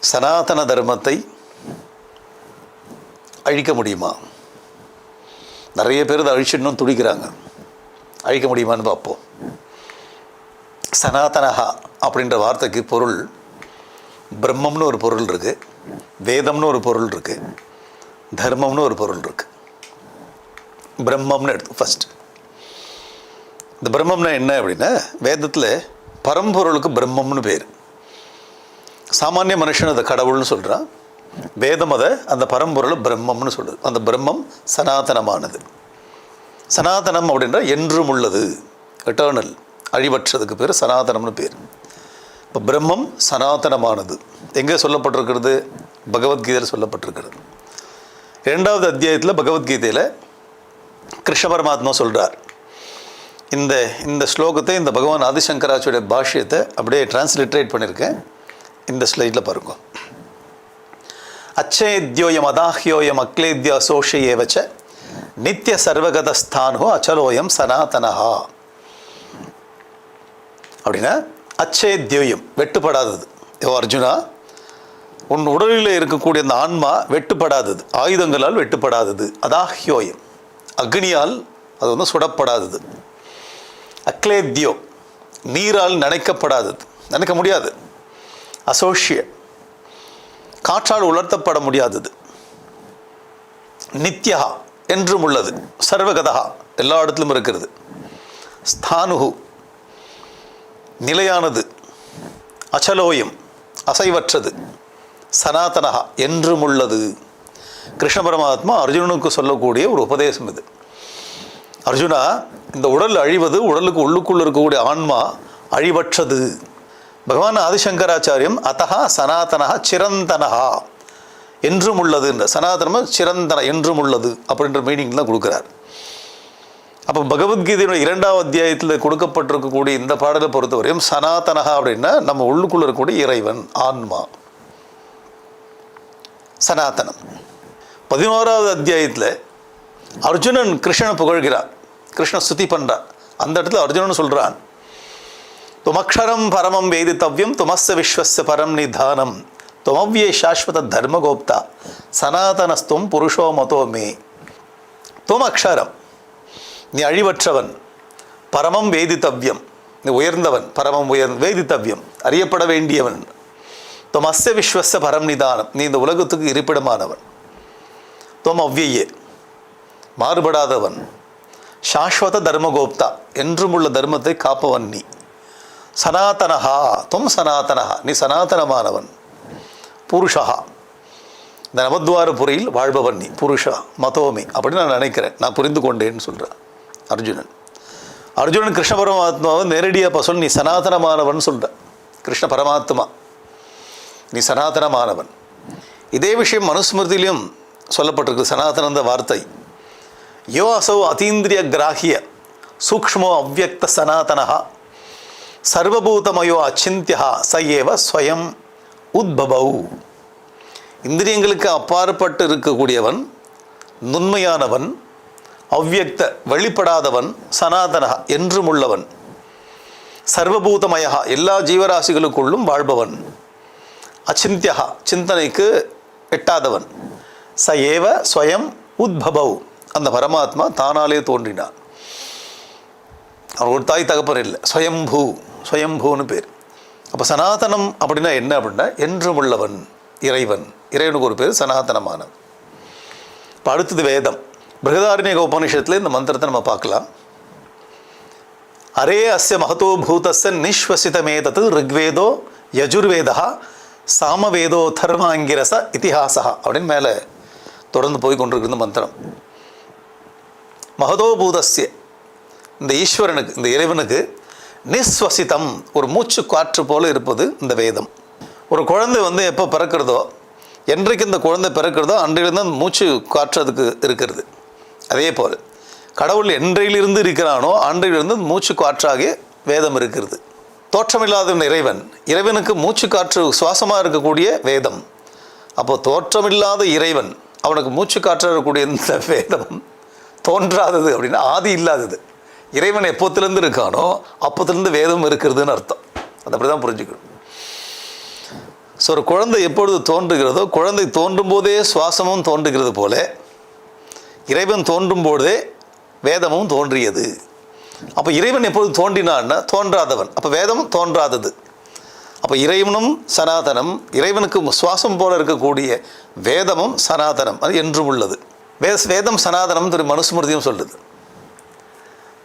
சனாதன தர்மத்தை அழிக்க முடியுமா? நிறைய பேர் அதை அழிச்சிடணும் துடிக்கிறாங்க. அழிக்க முடியுமான்னு பார்ப்போம். சனாதனஹா அப்படின்ற வார்த்தைக்கு பொருள் பிரம்மம்னு ஒரு பொருள் இருக்குது, வேதம்னு ஒரு பொருள் இருக்குது, தர்மம்னு ஒரு பொருள் இருக்குது. பிரம்மம்னு எடுத்து ஃபஸ்ட்டு இந்த பிரம்மம்னா என்ன அப்படின்னா, வேதத்தில் பரம்பொருளுக்கு பிரம்மம்னு பேர். சாமானிய மனுஷன் அதை கடவுள்னு சொல்கிறான். வேதம் அதை அந்த பரம்பொருளை பிரம்மம்னு சொல்லுது. அந்த பிரம்மம் சனாதனமானது. சனாதனம் அப்படின்ற என்றும் உள்ளது, எட்டர்னல், அழிவற்றதுக்கு பேர் சனாதனம்னு பேர். இப்போ பிரம்மம் சனாதனமானது எங்கே சொல்லப்பட்டிருக்கிறது? பகவத்கீதையில் சொல்லப்பட்டிருக்கிறது. 2வது அத்தியாயத்தில் பகவத்கீதையில் கிருஷ்ண பரமாத்மா சொல்கிறார். இந்த ஸ்லோகத்தை இந்த பகவான் ஆதிசங்கராச்சாரிய பாஷ்யத்தை அப்படியே டிரான்ஸ்லிட்ரேட் பண்ணியிருக்கேன். இந்த ஸ்லைடில் பாருங்க. அச்சேத்யோயம் அதாஹ்யோயம் அக்லேத்ய அசோஷியேவச்ச நித்திய சர்வகதஸ்தானோ அச்சலோயம் சனாதனஹா. அப்படின்னா அச்சேத்யோயம், வெட்டுப்படாதது. அர்ஜுனா, உன் உடலில் இருக்கக்கூடிய அந்த ஆன்மா வெட்டுப்படாதது, ஆயுதங்களால் வெட்டுப்படாதது. அதாஹ்யோயம், அக்னியால் அது வந்து சுடப்படாதது. அக்லேத்யோ, நீரால் நனைக்கப்படாதது, நனைக்க முடியாது. அசோஷிய, காற்றால் உலர்த்தப்பட முடியாதது. நித்யா, என்றும் உள்ளது. சர்வகதா, எல்லா இடத்திலும் இருக்கிறது. ஸ்தானுகு, நிலையானது. அச்சலோயம், அசைவற்றது. சனாதனஹா, என்றும் உள்ளது. கிருஷ்ண பரமாத்மா அர்ஜுனனுக்கு சொல்லக்கூடிய ஒரு உபதேசம் இது. அர்ஜுனா, இந்த உடல் அழிவது, உடலுக்கு உள்ளுக்குள் இருக்கக்கூடிய ஆன்மா அழிவற்றது. பகவான் ஆதிசங்கராச்சாரியம் அத்தஹா சனாதனஹா சிரந்தனஹா, என்றும் உள்ளது என்ற சனாதனம் சிரந்தன, என்றும் உள்ளது அப்படின்ற மீனிங் தான் கொடுக்குறார். அப்போ பகவத்கீதையினுடைய 2வது அத்தியாயத்தில் கொடுக்கப்பட்டிருக்கக்கூடிய இந்த பாடலை பொறுத்தவரையும் சனாதனஹா அப்படின்னா நம்ம உள்ளுக்குள்ள இருக்கக்கூடிய இறைவன், ஆன்மா, சனாதனம். 11வது அத்தியாயத்தில் அர்ஜுனன் கிருஷ்ணனை புகழ்கிறார், கிருஷ்ண ஸ்துதி பண்ணுறான். அந்த இடத்துல அர்ஜுனன் சொல்கிறான், துமக்ஷரம் பரமம் வேதித்தவ்யம் துமஸ்ஸ விஸ்வஸ்ய பரம் நிதானம் துமவ்யே சாஸ்வத தர்மகோப்தா சனாதனஸ்துவம் புருஷோ மதோ மே. தும் அக்ஷரம், நீ அழிவற்றவன். பரமம் வேதித்தவ்யம், நீ உயர்ந்தவன். பரமம் வேதித்தவ்யம், அறியப்பட வேண்டியவன். துமஸ்ஸ விஸ்வஸ்ய பரம் நிதானம், நீ இந்த உலகத்துக்கு இருப்பிடமானவன். துவம் அவ்வியே, மாறுபடாதவன். சாஸ்வத தர்மகோப்தா, என்றும் உள்ள தர்மத்தை காப்பவன் நீ. சனாதனஹா, துவம் சனாதனஹா, நீ சனாதனமானவன். புருஷா, இந்த நவத்வாரபுரியில் வாழ்பவன் நீ. புருஷா மதோமி, அப்படின்னு நான் நினைக்கிறேன், நான் புரிந்து கொண்டேன்னு சொல்கிறான் அர்ஜுனன். அர்ஜுனன் கிருஷ்ண பரமாத்மாவை நேரடியாக பசல், நீ சனாதனமானவன் சொல்கிற. கிருஷ்ண பரமாத்மா, நீ சனாதனமானவன். இதே விஷயம் மனுஸ்மிருதியிலும் சொல்லப்பட்டிருக்கு, சனாதனந்த வார்த்தை. யோ அசௌ அதீந்திரிய கிராஹிய சூக்ஷ்மோ அவ்யக்த சனாதனஹா சர்வபூதமயோ அச்சிந்தியா ச ஏவ ஸ்வயம் உத்பவௌ. இந்திரியங்களுக்கு அப்பாற்பட்டு இருக்கக்கூடியவன், நுண்மையானவன், அவ்யக்த, வெளிப்படாதவன், சனாதனஹா, என்றும் உள்ளவன். சர்வபூதமயா, எல்லா ஜீவராசிகளுக்குள்ளும் வாழ்பவன். அச்சிந்தியா, சிந்தனைக்கு எட்டாதவன். ச ஏவ ஸ்வயம் உத்பவௌ, அந்த பரமாத்மா தானாலே தோன்றினான். அவர் ஒரு தாய் தகப்பன் இல்லை, ஸ்வயம்பூ, ஸ்வயம்பூன்னு பேர். அப்போ சனாதனம் அப்படின்னா என்ன அப்படின்னா, என்றும் உள்ளவன், இறைவன். இறைவனுக்கு ஒரு பேர் சனாதனமானவன். இப்போ அடுத்தது வேதம். பிருகதாரண்யக உபநிஷத்தில் இந்த மந்திரத்தை நம்ம பார்க்கலாம். அரே அஸ்ய மகதோ பூதஸ்ய நிஸ்வசிதமேதது ரிக்வேதோ யஜுர்வேதா சாமவேதோ தர்மாங்கிரச இதிஹாசா அப்படின்னு மேலே தொடர்ந்து போய் கொண்டிருக்கு இந்த மந்திரம். மகதோ பூதஸ்ய, இந்த ஈஸ்வரனுக்கு, இந்த இறைவனுக்கு, நிஸ்வசிதம், ஒரு மூச்சு காற்று போல இருப்பது இந்த வேதம். ஒரு குழந்தை வந்து எப்போ பிறக்கிறதோ, என்றைக்கு இந்த குழந்தை பிறக்கிறதோ அன்றையிலிருந்து அந்த மூச்சு காற்று அதுக்கு இருக்கிறது. அதே போல் கடவுள் என்றையிலிருந்து இருக்கிறானோ அன்றையிலிருந்து மூச்சு காற்றாகிய வேதம் இருக்கிறது. தோற்றமில்லாத இறைவன், இறைவனுக்கு மூச்சு காற்று சுவாசமாக இருக்கக்கூடிய வேதம். அப்போது தோற்றமில்லாத இறைவன், அவனுக்கு மூச்சு காற்றாக இருக்கக்கூடிய இந்த வேதம் தோன்றாதது அப்படின்னா ஆதி இல்லாதது. இறைவன் எப்போத்திலேருந்து இருக்கானோ அப்போத்திலேருந்து வேதம் இருக்கிறதுன்னு அர்த்தம். அது அப்படி தான் புரிஞ்சுக்கணும். ஸோ ஒரு குழந்தை எப்பொழுது தோன்றுகிறதோ, குழந்தை தோன்றும் போதே சுவாசமும் தோன்றுகிறது போல இறைவன் தோன்றும் போதே வேதமும் தோன்றியது. அப்போ இறைவன் எப்பொழுது தோன்றினான்னா தோன்றாதவன், அப்போ வேதமும் தோன்றாதது. அப்போ இறைவனும் சனாதனம், இறைவனுக்கு சுவாசம் போல இருக்கக்கூடிய வேதமும் சனாதனம், அது என்றும் உள்ளது. வேதம் சனாதனம் திரு மனுஸ்மிருதியும் சொல்லுது.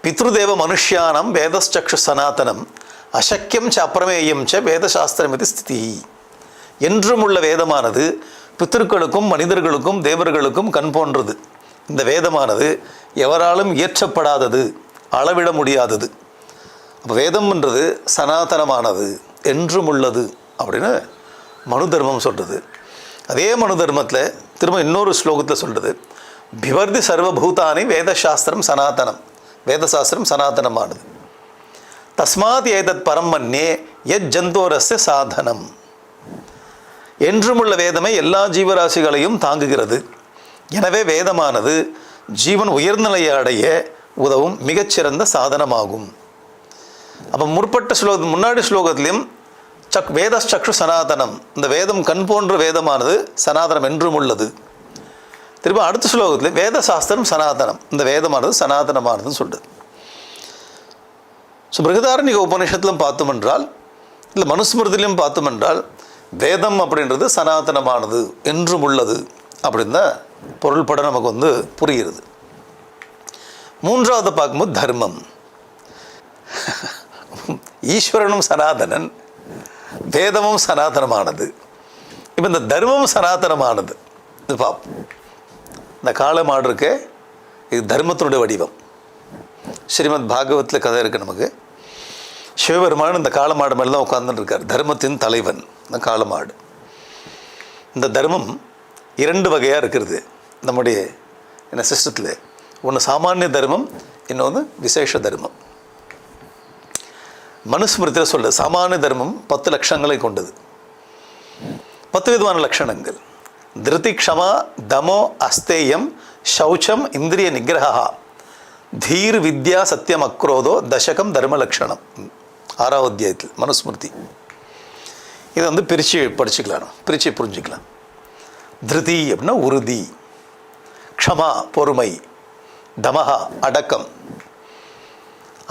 பித்ருதேவ மனுஷ்யானம் வேதச்சக்ஷு சனாதனம் அசக்கியம் ச அப்பிரமேயம் ச வேதசாஸ்திரம் இது ஸ்திதி. என்றும் உள்ள வேதமானது பித்திருக்களுக்கும் மனிதர்களுக்கும் தேவர்களுக்கும் கண் போன்றது. இந்த வேதமானது எவராலும் இயற்றப்படாதது, அளவிட முடியாதது. அப்போ வேதம்ன்றது சனாதனமானது, என்றும் உள்ளது அப்படின்னு மனு தர்மம் சொல்கிறது. அதே மனு தர்மத்தில் திரும்ப இன்னொரு ஸ்லோகத்தில் சொல்கிறது, பிவர்தி சர்வபூதானி வேதசாஸ்திரம் சனாதனம், வேதசாஸ்திரம் சனாதனமானது. தஸ்மாத் ஏதத் பரம் மன்யே யத் ஜந்தோரஸ்ய சாதனம். என்றுமுள்ள வேதமே எல்லா ஜீவராசிகளையும் தாங்குகிறது. எனவே வேதமானது ஜீவன் உயர்நிலையை அடைய உதவும் மிகச்சிறந்த சாதனமாகும். அப்போ முன்னாடி ஸ்லோகத்திலையும் வேதச்சக்ஷு சனாதனம், இந்த வேதம் கண் போன்ற வேதமானது சனாதனம் என்றும் உள்ளது. திரும்ப அடுத்த ஸ்லோகத்தில் வேதசாஸ்திரம் சனாதனம், இந்த வேதமானது சனாதனமானதுன்னு சொல்லுது. ஸோ பிருகதாரண்யக உபநிஷத்திலும் பார்த்தோம் என்றால், இல்லை மனுஸ்மிருதிலையும் பார்த்தோம் என்றால், வேதம் அப்படின்றது சனாதனமானது, என்றும் உள்ளது அப்படின்னு தான் பொருள்பட நமக்கு புரிகிறது. மூன்றாவது பார்க்கும்போது தர்மம். ஈஸ்வரனும் சனாதனன், வேதமும் சனாதனமானது. இப்போ இந்த தர்மம் சனாதனமானது இது பார்ப்போம். இந்த காளை மாடு இருக்கே, இது தர்மத்தினுடைய வடிவம். ஸ்ரீமத் பாகவத்தில் கதை இருக்குது நமக்கு. சிவபெருமான் இந்த காளை மாடு மேலே தான் உட்கார்ந்துட்டு இருக்கார், தர்மத்தின் தலைவன் இந்த காளை மாடு. இந்த தர்மம் 2 வகையாக இருக்கிறது நம்முடைய சிஸ்டத்தில். ஒன்று சாமானிய தர்மம், இன்னொன்று விசேஷ தர்மம். மனுஸ்மிருதியில் சொல்லுது சாமானிய தர்மம் 10 லட்சங்களை கொண்டது, 10 விதமான லட்சணங்கள். திருதி க்ஷமா தமோ அஸ்தேயம் சௌச்சம் இந்திரிய நிகிரகா தீர் வித்யா சத்தியம் அக்ரோதோ தசகம் தர்ம லட்சணம். 6வது அத்தியாயத்தில் மனுஸ்மிருதி. இதை பிரித்து படிச்சுக்கலாம், பிரித்து புரிஞ்சுக்கலாம். திருதி அப்படின்னா உறுதி, க்ஷமா பொறுமை, தமஹா அடக்கம்,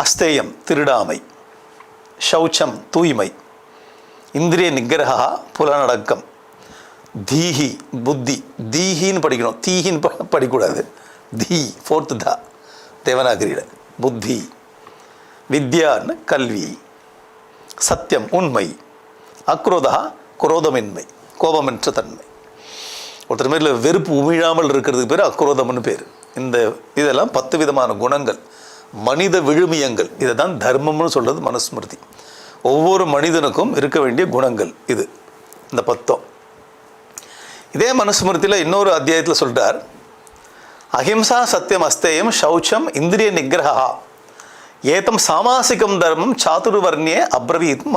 அஸ்தேயம் திருடாமை, சௌச்சம் தூய்மை, இந்திரிய நிகிரகா புலனடக்கம், தீஹி புத்தி, தீஹின்னு படிக்கணும், தீஹின்னு படிக்கூடாது. தீ 4th தா தேவநாகரியில் புத்தி, வித்யான்னு கல்வி, சத்தியம் உண்மை, அக்ரோதா குரோதமின்மை கோபமற்ற தன்மை. ஒருத்தர் மேல வெறுப்பு உமிழாமல் இருக்கிறதுக்கு பேர் அக்ரோதம்னு பேர். இதெல்லாம் 10 விதமான குணங்கள், மனித விழுமியங்கள். இதை தான் தர்மம்னு சொல்கிறது மனுஸ்மிருதி. ஒவ்வொரு மனிதனுக்கும் இருக்க வேண்டிய குணங்கள் இது, இந்த 10. இதே மனுஸ்மிருதியில் இன்னொரு அத்தியாயத்தில் சொல்கிறார், அஹிம்சா சத்தியம் அஸ்தேயம் சௌச்சம் இந்திரிய நிகிரகா ஏதம் சாமாசிகம் தர்மம் சாதுர்வர்ணியே அப்ரவீத்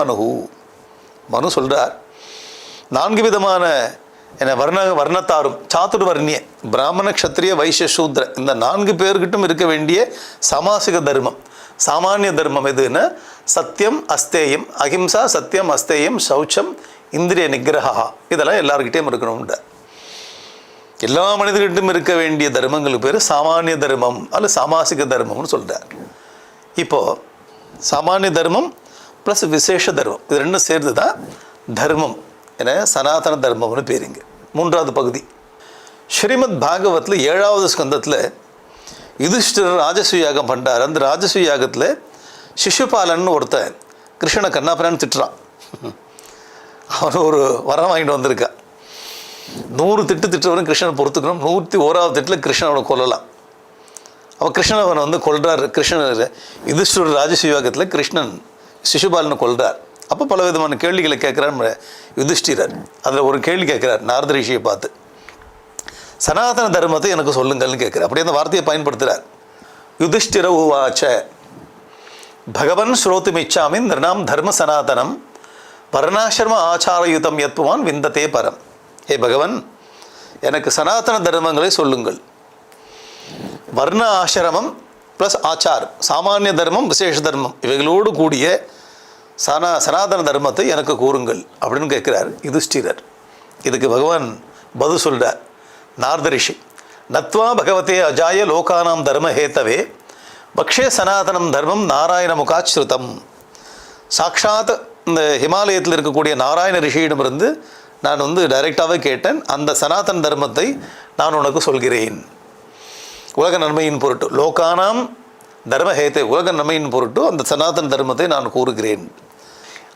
மனு சொல்கிறார். 4 விதமான வர்ணத்தாரும் சாதுர்வர்ணிய பிராமண க்ஷத்ரிய வைசிய சூத்ர, இந்த 4 பேர்கிட்டும் இருக்க வேண்டிய சாமாசிக தர்மம். சாமானிய தர்மம் எதுன்னா சத்தியம் அஸ்தேயம், அஹிம்சா சத்தியம் அஸ்தேயம் சௌச்சம் இந்திரிய நிகிரகா, இதெல்லாம் எல்லாருக்கிட்டையும் இருக்கணும்ன்ற. எல்லா மனிதர்கிட்டும் இருக்க வேண்டிய தர்மங்களுக்கு பேர் சாமானிய தர்மம் அல்ல சாமாசிக தர்மம்னு சொல்கிறார். இப்போது சாமானிய தர்மம் ப்ளஸ் விசேஷ தர்மம், இது 2 சேர்ந்து தான் தர்மம் என சனாதன தர்மம்னு பேருங்க. 3வது பகுதி ஸ்ரீமத் பாகவத்தில் 7வது ஸ்கந்தத்தில் யுதிஷ்டிரர் ராஜசூய யாகம் பண்ணுறார். அந்த ராஜசூய யாகத்தில் சிசுபாலன் ஒருத்தன் கிருஷ்ணனை கண்ணாபுரான்னு திட்டுறான். அவன் ஒரு வரம் வாங்கிட்டு வந்திருக்கா. 100 திட்டுறவரும் கிருஷ்ணனை பொறுத்துக்கணும். 101வது திட்டில் கிருஷ்ணனை கொல்லலாம். அவன் கிருஷ்ணனை கொல்றார். கிருஷ்ணன் யுதிஷ்டிரர் ராஜசூய யாகத்தில் கிருஷ்ணன் சிசுபாலனை கொல்றார். அப்போ பல விதமான கேள்விகளை கேட்குறார் யுதிஷ்டிரர். அதில் ஒரு கேள்வி கேட்குறார் நாரத ரிஷியை பார்த்து, சனாதன தர்மத்தை எனக்கு சொல்லுங்கள்னு கேட்குறார். அப்படியே அந்த வார்த்தையை பயன்படுத்துகிறார். யுதிஷ்டிர உவாச்ச பகவன் ஸ்ரோத்துமிச்சாமி நிர்ணாம் தர்ம சனாதனம் வர்ணாசிரம ஆச்சாரயுதம் யத்வான் விந்ததே பரம். ஹே பகவன், எனக்கு சனாதன தர்மங்களை சொல்லுங்கள். வர்ண ஆசிரமம் ப்ளஸ் ஆச்சாரம், சாமானிய தர்மம் விசேஷ தர்மம், இவைகளோடு கூடிய சனாதன தர்மத்தை எனக்கு கூறுங்கள் அப்படின்னு கேட்குறார் யுதிஷ்டிரர். இதுக்கு பகவான் பதில் சொல்கிறார். நாரத ரிஷி நத்வா பகவதே அஜாய லோகானாம் தர்ம ஹேத்தவே பக்ஷே சனாதனம் தர்மம் நாராயண முகாச்ருதம். சாக்ஷாத் இந்த ஹிமாலயத்தில் இருக்கக்கூடிய நாராயண ரிஷியிடமிருந்து நான் டைரெக்டாகவே கேட்டேன். அந்த சனாதன தர்மத்தை நான் உனக்கு சொல்கிறேன். உலக நன்மையின் பொருட்டு லோகானாம் தர்மஹேத்தை, உலக நன்மையின் பொருட்டு அந்த சனாதன தர்மத்தை நான் கூறுகிறேன்.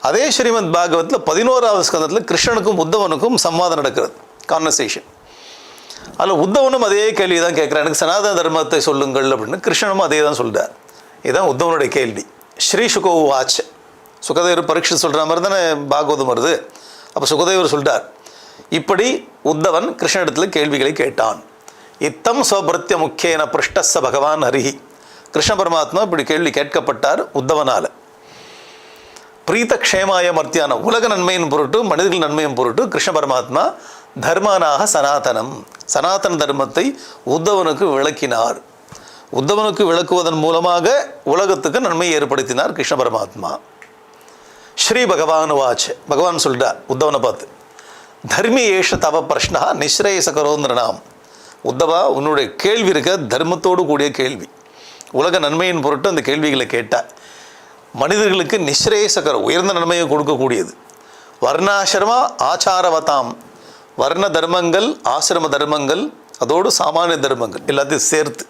அதே ஸ்ரீமத் பாகவத்தில் 11வது ஸ்கந்தத்தில் கிருஷ்ணனுக்கும் உத்தவனுக்கும் சம்வாதம் நடக்கிறது, கான்வர்சேஷன். அதில் உத்தவனும் அதே கேள்வி தான் கேட்குறான், எனக்கு சனாதன தர்மத்தை சொல்லுங்கள் அப்படின்னு. கிருஷ்ணனும் அதே தான் சொல்கிறார். இதுதான் உத்தவனுடைய கேள்வி. ஸ்ரீ சுகோ வாட்ச, சுகதேவர் பரீட்சை சொல்கிற மாதிரி தானே பாகவதம் வருது. அப்போ சுகதேவர் சொல்கிறார், இப்படி உத்தவன் கிருஷ்ணனிடத்தில் கேள்விகளை கேட்டான். இத்தம் ஸ்வபிரத்ய முக்கியன பிருஷ்டஸ பகவான் ஹரிஹி. கிருஷ்ண பரமாத்மா இப்படி கேள்வி கேட்கப்பட்டார் உத்தவனால். பிரீத க்ஷேமாய மர்த்தியான, உலக நன்மையின் பொருட்டு மனிதர்கள் நன்மையின் பொருட்டு கிருஷ்ண பரமாத்மா தர்மனாக சனாதனம், சனாதன தர்மத்தை உத்தவனுக்கு விளக்கினார். உத்தவனுக்கு விளக்குவதன் மூலமாக உலகத்துக்கு நன்மையை ஏற்படுத்தினார் கிருஷ்ண பரமாத்மா. ஸ்ரீ பகவான் வாச், பகவான் சொல்கிறார் உத்தவனை பார்த்து, தர்மி ஏஷ தவ பிரஷ்னா நிஸ்ரேயசகரோந்திரனாம். உத்தவா, உன்னுடைய கேள்வி இருக்க தர்மத்தோடு கூடிய கேள்வி. உலக நன்மையின் பொருட்டு அந்த கேள்விகளை கேட்டால் மனிதர்களுக்கு நிஸ்ரேயசகர, உயர்ந்த நன்மையை கொடுக்கக்கூடியது. வர்ணாசிரமா ஆச்சாரவதாம், வர்ண தர்மங்கள், ஆசிரம தர்மங்கள், அதோடு சாமானிய தர்மங்கள் எல்லாத்தையும் சேர்த்து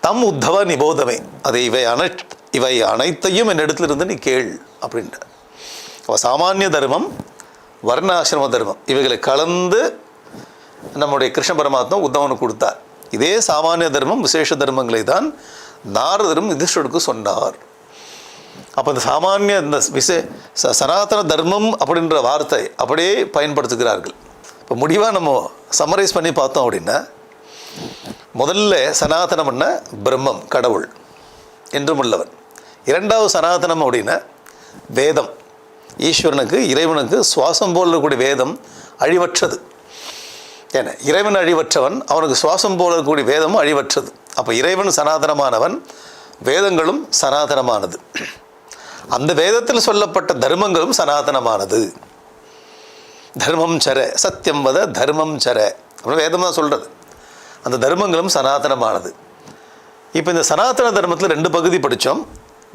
தம் உத்தவ நிபோதமே, அதை இவை அனைத்தையும் என்னிடத்திலிருந்து நீ கேள் அப்படின்ட்டு. சாமானிய தர்மம், வர்ணாசிரம தர்மம் இவைகளை கலந்து நம்முடைய கிருஷ்ண பரமாத்மா உத்தவனுக்கு கொடுத்தார். இதே சாமானிய தர்மம் விசேஷ தர்மங்களை தான் நாரதரும் யுதிஷ்டருக்கு சொன்னார். அப்போ இந்த சாமானிய இந்த சனாதன தர்மம் அப்படின்ற வார்த்தை அப்படியே பயன்படுத்துகிறார்கள். இப்போ முடிவாக நம்ம சம்மரைஸ் பண்ணி பார்த்தோம் அப்படின்னா, முதல்ல சனாதனம்னா பிரம்மம், கடவுள் என்றும் உள்ளவன். இரண்டாவது சனாதனம் அப்படின்னா வேதம், ஈஸ்வரனுக்கு இறைவனுக்கு சுவாசம் போல் இருக்கக்கூடிய வேதம் அழிவற்றது. ஏன்னா இறைவன் அழிவற்றவன், அவனுக்கு சுவாசம் போல இருக்கக்கூடிய வேதமும் அழிவற்றது. அப்போ இறைவன் சனாதனமானவன், வேதங்களும் சனாதனமானது. அந்த வேதத்தில் சொல்லப்பட்ட தர்மங்களும் சனாதனமானது. தர்மம் சர சத்தியம் வத தர்மம் சர அப்படின்னு வேதம் தான் சொல்கிறது. அந்த தர்மங்களும் சனாதனமானது. இப்போ இந்த சனாதன தர்மத்தில் 2 பகுதி படித்தோம்.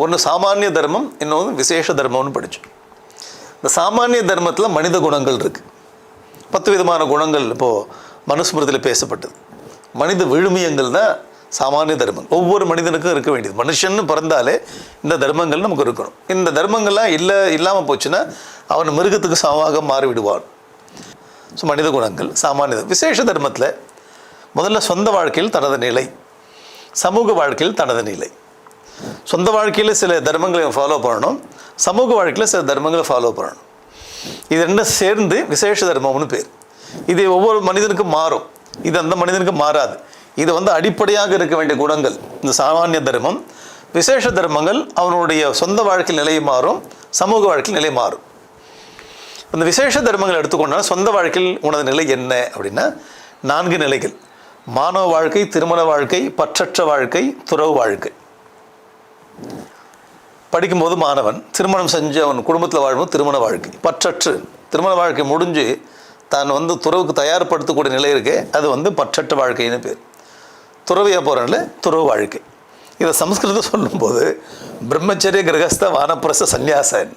ஒன்று சாமானிய தர்மம், இன்னொன்று விசேஷ தர்மம்னு படித்தோம். இந்த சாமானிய தர்மத்தில் மனித குணங்கள் இருக்குது. 10 விதமான குணங்கள் இப்போது மனுஸ்மிருதியில் பேசப்பட்டது. மனித விழுமியங்கள் தான் சாமானிய தர்மம். ஒவ்வொரு மனிதனுக்கும் இருக்க வேண்டியது. மனுஷன்னு பிறந்தாலே இந்த தர்மங்கள் நமக்கு இருக்கணும். இந்த தர்மங்கள்லாம் இல்லாமல் போச்சுன்னா அவன் மிருகத்துக்கு சமமாக மாறிவிடுவான். ஸோ மனித குணங்கள் சாமானிய. விசேஷ தர்மத்தில் முதல்ல சொந்த வாழ்க்கையில் தனது நிலை, சமூக வாழ்க்கையில் தனது நிலை. சொந்த வாழ்க்கையில் சில தர்மங்களை ஃபாலோ பண்ணணும், சமூக வாழ்க்கையில் சில தர்மங்களை ஃபாலோ பண்ணணும். இது ரெண்டும் சேர்ந்து விசேஷ தர்மம்னு பேர். இது ஒவ்வொரு மனிதனுக்கும் மாறும், இது அந்த மனிதனுக்கு மாறாது. இது அடிப்படையாக இருக்க வேண்டிய குணங்கள் இந்த சாமானிய தர்மம். விசேஷ தர்மங்கள் அவனுடைய சொந்த வாழ்க்கை நிலை மாறும், சமூக வாழ்க்கை நிலை மாறும். இந்த விசேஷ தர்மங்கள் எடுத்துக்கொண்டால் சொந்த வாழ்க்கையில் உனது நிலை என்ன அப்படின்னா 4 நிலைகள்: மானவ வாழ்க்கை, திருமண வாழ்க்கை, பற்றற்ற வாழ்க்கை, துறவு வாழ்க்கை. படிக்கும்போது மாணவன் திருமணம் செஞ்சு அவன் குடும்பத்தில் வாழும்போது திருமண வாழ்க்கை. பற்றற்று திருமண வாழ்க்கை முடிஞ்சு தான் துறவுக்கு தயார்படுத்தக்கூடிய நிலை இருக்கே, அது பற்றற்ற வாழ்க்கைன்னு பேர். துறவியாக போகிறனால துறவு வாழ்க்கை. இதை சம்ஸ்கிருதம் சொல்லும்போது பிரம்மச்சரிய கிரகஸ்த வானப்பிரச சந்நியாசன்.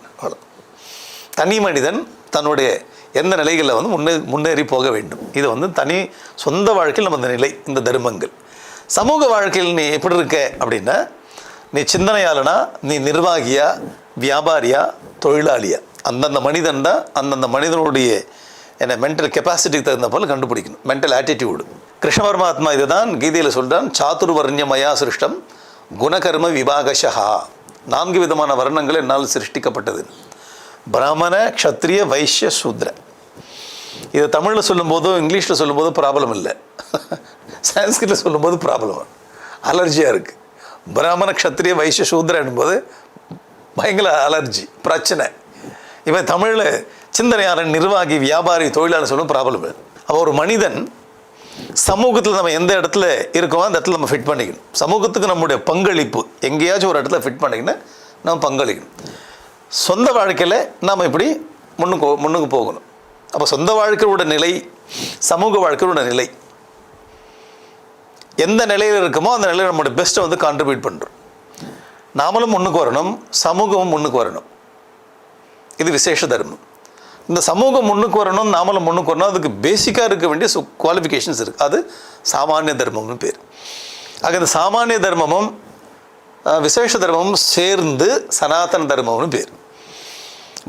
தனி மனிதன் தன்னுடைய எந்த நிலைகளில் முன்னேறி போக வேண்டும். இது தனி சொந்த வாழ்க்கையில் நம்ம இந்த நிலை, இந்த தர்மங்கள். சமூக வாழ்க்கையில் நீ எப்படி இருக்க அப்படின்னா, நீ சிந்தனையாளனா, நீ நிர்வாகியா, வியாபாரியா, தொழிலாளியா, அந்தந்த மனிதன் தான் அந்தந்த மனிதனுடைய மென்டல் கெப்பாசிட்டிக்கு தகுந்த போல் கண்டுபிடிக்கணும். Mental attitude. கிருஷ்ண பரமாத்மா இதுதான் கீதையில் சொல்கிறான், சாதுர்வர்ணியமயா சிருஷ்டம் குணகர்ம விபாகஷா. 4 விதமான வர்ணங்கள் என்னால் சிருஷ்டிக்கப்பட்டது: பிராமண, க்ஷத்ரிய, வைஷ்ய, சூத்ர. இதை தமிழில் சொல்லும்போதும் இங்கிலீஷில் சொல்லும்போது ப்ராப்ளம் இல்லை, சான்ஸ்கிரிட்டில் சொல்லும்போது ப்ராப்ளம், அலர்ஜியாக இருக்குது. பிராமண, க்ஷத்ரிய, வைஷ்ய, சூத்ர என்பது பயங்கர அலர்ஜி, பிரச்சனை. இவன் தமிழில் சிந்தனையாளன், நிர்வாகி, வியாபாரி, தொழிலாளர் சொல்லும் ப்ராப்ளம். அப்போ ஒரு மனிதன் சமூகத்தில் நம்ம எந்த இடத்துல இருக்கோமோ அந்த இடத்துல நம்ம ஃபிட் பண்ணிக்கணும். சமூகத்துக்கு நம்முடைய பங்களிப்பு எங்கேயாச்சும் ஒரு இடத்துல ஃபிட் பண்ணிக்கணும், நம்ம பங்களிக்கணும். சொந்த வாழ்க்கையில் நாம் இப்படி முன்னுக்கு போகணும். அப்போ சொந்த வாழ்க்கையோட நிலை, சமூக வாழ்க்கையோட நிலை எந்த நிலையில் இருக்குமோ அந்த நிலையில் நம்மளோட பெஸ்ட்டை வந்து கான்ட்ரிபியூட் பண்ணுறோம். நாமளும் முன்னுக்கு வரணும், சமூகமும் முன்னுக்கு வரணும். இது விசேஷ தர்மம். இந்த சமூகம் முன்னுக்கு வரணும், நாமளும் முன்னுக்கு வரணும். அதுக்கு பேசிக்காக இருக்க வேண்டிய குவாலிஃபிகேஷன்ஸ் இருக்குது. அது சாமானிய தர்மம்னு பேர். ஆக இந்த சாமானிய தர்மமும் விசேஷ தர்மமும் சேர்ந்து சனாதன தர்மம்னு பேர்.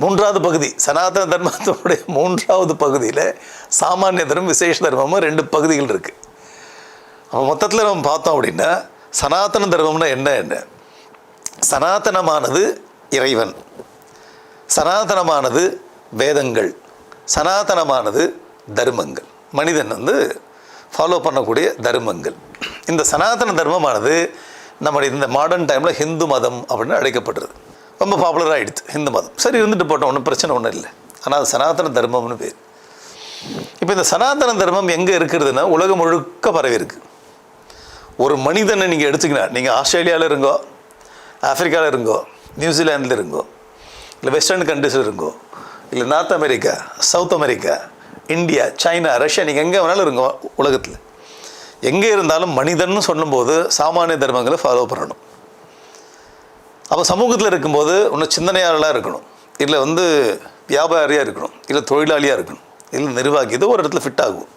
மூன்றாவது பகுதி சனாதன தர்மத்தினுடைய மூன்றாவது பகுதியில் சாமானிய தர்மம் விசேஷ தர்மமும் 2 பகுதிகள் இருக்குது. அப்போ மொத்தத்தில் நம்ம பார்த்தோம் அப்படின்னா சனாதன தர்மம்னா என்ன? சனாதனமானது இறைவன், சனாதனமானது வேதங்கள், சனாதனமானது தர்மங்கள், மனிதன் வந்து ஃபாலோ பண்ணக்கூடிய தர்மங்கள். இந்த சனாதன தர்மமானது நம்முடைய இந்த மாடர்ன் டைமில் ஹிந்து மதம் அப்படின்னு அழைக்கப்படுறது. ரொம்ப பாப்புலராக ஆகிடுது ஹிந்து மதம். சரி, இருந்துட்டு போட்டோம், ஒன்றும் பிரச்சனை ஒன்றும் இல்லை. ஆனால் அது சனாதன தர்மம்னு பேர். இப்போ இந்த சனாதன தர்மம் எங்கே இருக்கிறதுனா உலகம் முழுக்க பரவி இருக்குது. ஒரு மனிதனை நீங்கள் எடுத்துக்கினா, நீங்கள் ஆஸ்திரேலியாவில் இருங்கோ, ஆஃப்ரிக்காவில் இருங்கோ, நியூசிலாண்டில் இருங்கோ, இல்லை வெஸ்டர்ன் கண்ட்ரிஸில் இருங்கோ, இல்லை north America, south America, India, China, Russia, நீங்கள் எங்கே வேணாலும் இருங்கோ உலகத்தில். எங்கே இருந்தாலும் மனிதன்னு சொல்லும்போது சாமானிய தர்மங்களை ஃபாலோ பண்ணணும். அப்போ சமூகத்தில் இருக்கும்போது இன்னும் சிந்தனையாளராக இருக்கணும், இல்லை வந்து வியாபாரியாக இருக்கணும், இல்லை தொழிலாளியாக இருக்கணும், இல்லை நிர்வாகி, ஏதோ ஒரு இடத்துல ஃபிட் ஆகும்.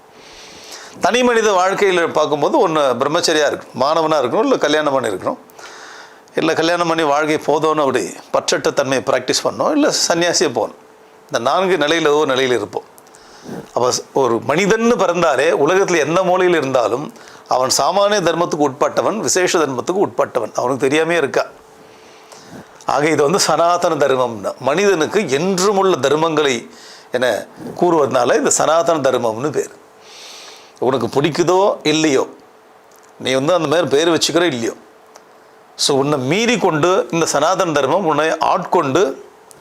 தனி மனித வாழ்க்கையில் பார்க்கும்போது ஒன்று பிரம்மச்சரியாக இருக்கணும், மாணவனாக இருக்கணும், இல்லை கல்யாணம் பண்ணி இருக்கணும், இல்லை கல்யாணம் பண்ணி வாழ்க்கை போதோன்னு அப்படி பற்றற்ற தன்மையை ப்ராக்டிஸ் பண்ணோம், இல்லை சன்னியாசியை போகணும். இந்த 4 நிலையில் ஏதோ நிலையில் இருப்போம். அப்போ ஒரு மனிதன்னு பிறந்தாலே உலகத்தில் எந்த மூலையில் இருந்தாலும் அவன் சாமானிய தர்மத்துக்கு உட்பட்டவன், விசேஷ தர்மத்துக்கு உட்பட்டவன், அவனுக்கு தெரியாமே இருக்கா. ஆக இது வந்து சனாதன தர்மம்னா மனிதனுக்கு என்றும் உள்ள தர்மங்களை என கூறுவதனால இது சனாதன தர்மம்னு பேர். உனக்கு பிடிக்குதோ இல்லையோ, நீ வந்து அந்த மாதிரி பேர் வச்சுக்கிறோ இல்லையோ, ஸோ உன்னை மீறி கொண்டு இந்த சனாதன தர்மம் உன்னை ஆட்கொண்டு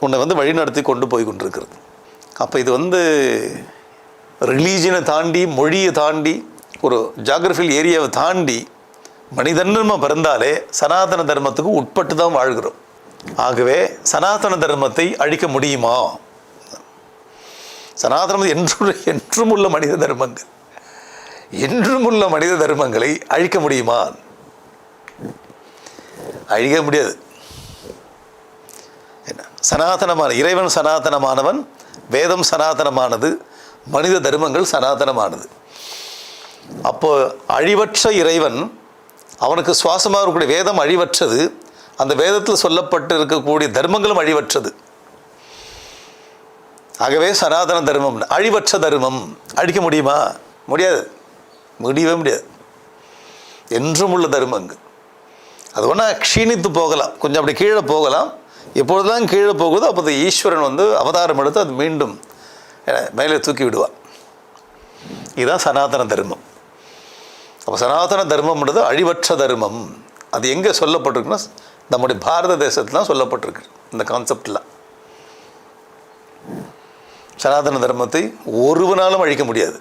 உன்னை வந்து வழிநடத்தி கொண்டு போய் கொண்டிருக்கிறது. அப்போ இது வந்து ரிலீஜனை தாண்டி, மொழியை தாண்டி, ஒரு ஜாகிரபிக்கல் ஏரியாவை தாண்டி மனிதன் நம்ம பிறந்தாலே சனாதன தர்மத்துக்கு உட்பட்டு தான் வாழ்கிறோம். ஆகவே சனாதன தர்மத்தை அழிக்க முடியுமா? சனாதனம் என்றும் உள்ள மனித தர்மங்கள், என்றும் உள்ள மனித தர்மங்களை அழிக்க முடியுமா? அழிக்க முடியாது. என்ன சனாதனமான இறைவன் சனாதனமானவன், வேதம் சனாதனமானது, மனித தர்மங்கள் சனாதனமானது. அப்போ அழிவற்ற இறைவன், அவனுக்கு சுவாசமாக இருக்கக்கூடிய வேதம் அழிவற்றது, அந்த வேதத்தில் சொல்லப்பட்டு இருக்கக்கூடிய தர்மங்களும் அழிவற்றது. ஆகவே சனாதன தர்மம் அழிவற்ற தர்மம். அழிக்க முடியுமா? முடியாது, முடியவே முடியாது. என்றும் உள்ள தர்மங்கள். அது ஒன்றா க்ஷீணித்து போகலாம், கொஞ்சம் அப்படி கீழே போகலாம். எப்பொழுதுதான் கீழே போகுதோ அப்போது ஈஸ்வரன் வந்து அவதாரம் எடுத்து அது மீண்டும் மேலே தூக்கி விடுவார். இதுதான் சனாதன தர்மம். அப்போ சனாதன தர்மம்ன்றது அழிவற்ற தர்மம். அது எங்கே சொல்லப்பட்டிருக்குன்னா நம்முடைய பாரத தேசத்தில் தான் சொல்லப்பட்டிருக்கு இந்த கான்செப்ட்லாம். சனாதன தர்மத்தை ஒருவனாலும் அழிக்க முடியாது.